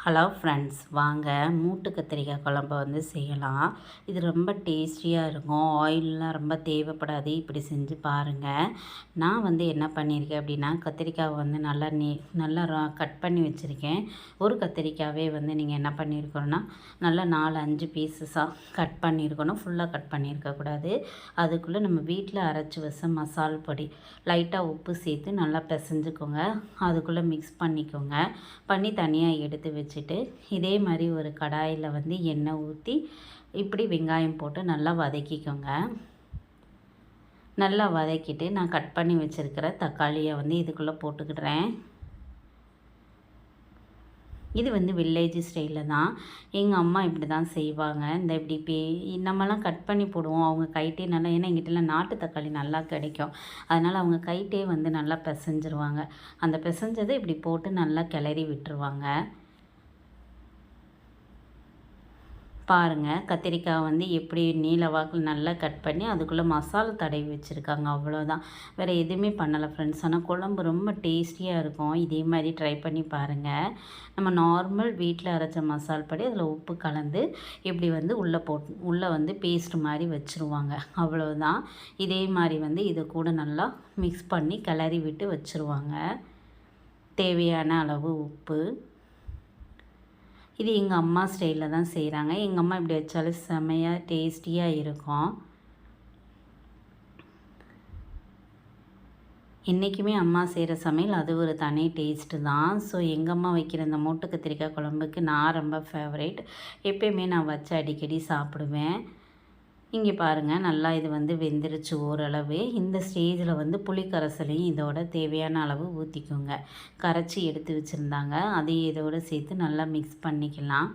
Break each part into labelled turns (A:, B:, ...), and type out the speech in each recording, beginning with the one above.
A: Hello friends, வாங்க மூட்டு கத்திரிக்காய் குழம்ப வந்து செய்யலாம். இது ரொம்ப டேஸ்டியாக இருக்கும். ஆயிலெலாம் ரொம்ப தேவைப்படாது. இப்படி செஞ்சு பாருங்கள். நான் வந்து என்ன பண்ணியிருக்கேன் அப்படின்னா, கத்திரிக்காய் வந்து நல்லா கட் பண்ணி வச்சுருக்கேன். ஒரு கத்திரிக்காவே வந்து நீங்கள் என்ன பண்ணியிருக்கணும்னா, நல்லா 4-5 பீஸஸாக கட் பண்ணியிருக்கணும். ஃபுல்லாக கட் பண்ணியிருக்கக்கூடாது. அதுக்குள்ளே நம்ம வீட்டில் அரைச்சி வச்ச மசால் பொடி லைட்டாக உப்பு சேர்த்து நல்லா பிசைஞ்சுக்கோங்க. அதுக்குள்ளே மிக்ஸ் பண்ணிக்கோங்க. பண்ணி தனியாக எடுத்து வச்சுட்டு, இதே மாதிரி ஒரு கடாயில் வந்து எண்ணெய் ஊற்றி இப்படி வெங்காயம் போட்டு நல்லா வதக்கிக்கோங்க. நல்லா வதக்கிட்டு நான் கட் பண்ணி வச்சுருக்கிற தக்காளியை வந்து இதுக்குள்ளே போட்டுக்கிடுறேன். இது வந்து வில்லேஜ் ஸ்டைலில் தான். எங்கள் அம்மா இப்படி தான் செய்வாங்க. இந்த இப்படி நம்மலாம் கட் பண்ணி போடுவோம். அவங்க கைட்டே நல்லா, ஏன்னா எங்கிட்டலாம் நாட்டு தக்காளி நல்லா கிடைக்கும். அதனால் அவங்க கைட்டே வந்து நல்லா பிசைஞ்சிருவாங்க. அந்த பிசைஞ்சதை இப்படி போட்டு நல்லா கிளறி விட்டுருவாங்க. பாருங்கள், கத்திரிக்காய் வந்து எப்படி நீல வாக்கில் நல்லா கட் பண்ணி அதுக்குள்ளே மசாலா தடவி வச்சுருக்காங்க. அவ்வளோதான், வேறு எதுவுமே பண்ணலை ஃப்ரெண்ட்ஸ். ஆனால் குழம்பு ரொம்ப டேஸ்டியாக இருக்கும். இதே மாதிரி ட்ரை பண்ணி பாருங்கள். நம்ம நார்மல் வீட்டில் அரைச்ச மசால் படி அதில் உப்பு கலந்து இப்படி வந்து உள்ளே வந்து பேஸ்ட் மாதிரி வச்சுருவாங்க. அவ்வளோதான். இதே மாதிரி வந்து இதை கூட நல்லா மிக்ஸ் பண்ணி கிளறி விட்டு வச்சுருவாங்க. தேவையான அளவு உப்பு. இது எங்கள் அம்மா ஸ்டைலில் தான் செய்கிறாங்க. எங்கள் அம்மா இப்படி வச்சாலும் செமையாக டேஸ்டியாக இருக்கும். இன்றைக்குமே அம்மா செய்கிற சமையல் அது ஒரு தனி டேஸ்ட்டு தான். ஸோ எங்கள் அம்மா வைக்கிற இந்த மூட்டு கத்திரிக்காய் குழம்புக்கு நான் ரொம்ப ஃபேவரேட். எப்பயுமே நான் வச்சு அடிக்கடி சாப்பிடுவேன். இங்கே பாருங்கள், நல்லா இது வந்து வெந்துருச்சு ஓரளவு. இந்த ஸ்டேஜில் வந்து புளி கரைசலையும் இதோட தேவையான அளவு ஊற்றிக்கோங்க. கரைச்சி எடுத்து வச்சுருந்தாங்க, அதையும் இதோடு சேர்த்து நல்லா மிக்ஸ் பண்ணிக்கலாம்.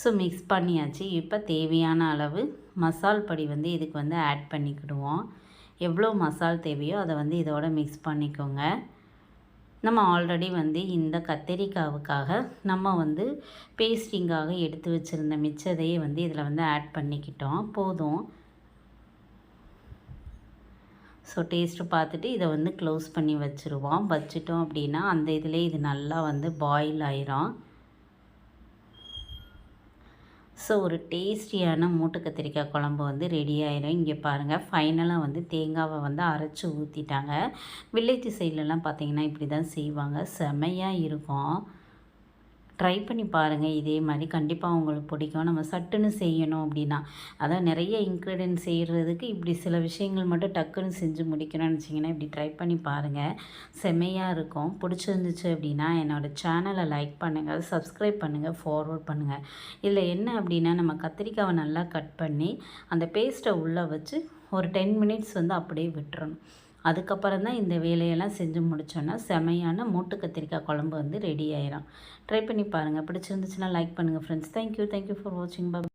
A: ஸோ மிக்ஸ் பண்ணியாச்சு. இப்போ தேவையான அளவு மசால் பொடி வந்து இதுக்கு வந்து ஆட் பண்ணிக்கிடுவோம். எவ்வளோ மசால் தேவையோ அதை வந்து இதோட மிக்ஸ் பண்ணிக்கோங்க. நம்ம ஆல்ரெடி வந்து இந்த கத்திரிக்காவுக்காக நம்ம வந்து பேஸ்டிங்காக எடுத்து வச்சுருந்த மிச்சதையே வந்து இதில் வந்து ஆட் பண்ணிக்கிட்டோம். போதும். ஸோ டேஸ்ட்டு பார்த்துட்டு இதை வந்து க்ளோஸ் பண்ணி வச்சுருவோம். வச்சுட்டோம் அப்படின்னா அந்த இதிலே இது நல்லா வந்து பாயில் ஆயிரும். ஸோ ஒரு டேஸ்டியான மூட்டு கத்திரிக்காய் குழம்பு வந்து ரெடி ஆயிரும். இங்கே பாருங்கள், ஃபைனலாக வந்து தேங்காவை வந்து அரைச்சி ஊற்றிட்டாங்க. வில்லேஜ் சைட்லலாம் பார்த்திங்கன்னா இப்படி தான் செய்வாங்க. செமையாக இருக்கும். ட்ரை பண்ணி பாருங்கள். இதே மாதிரி கண்டிப்பாக உங்களுக்கு பிடிக்கும். நம்ம சட்டுன்னு செய்யணும் அப்படின்னா, அதான் நிறைய இன்க்ரீடியன்ட் செய்கிறதுக்கு இப்படி சில விஷயங்கள் மட்டும் டக்குன்னு செஞ்சு முடிக்கணும்னு வச்சிங்கன்னா இப்படி ட்ரை பண்ணி பாருங்கள். செம்மையாக இருக்கும். பிடிச்சிருந்துச்சு அப்படின்னா என்னோடய சேனலை லைக் பண்ணுங்கள், சப்ஸ்கிரைப் பண்ணுங்கள், ஃபார்வர்ட் பண்ணுங்கள். இதில் என்ன அப்படின்னா, நம்ம கத்திரிக்காவை நல்லா கட் பண்ணி அந்த பேஸ்ட்டை உள்ளே வச்சு ஒரு 10 மினிட்ஸ் வந்து அப்படியே விட்டுறணும். அதுக்கப்புறம் தான் இந்த வேலையெல்லாம் செஞ்சு முடித்தோன்னா செமையான மூட்டு கத்திரிக்காய் குழம்பு வந்து ரெடி ஆயிரும். ட்ரை பண்ணி பாருங்கள். பிடிச்சிருந்துச்சுன்னா லைக் பண்ணுங்கள் ஃப்ரெண்ட்ஸ். தேங்க்யூ ஃபார் வாட்சிங். பாய்.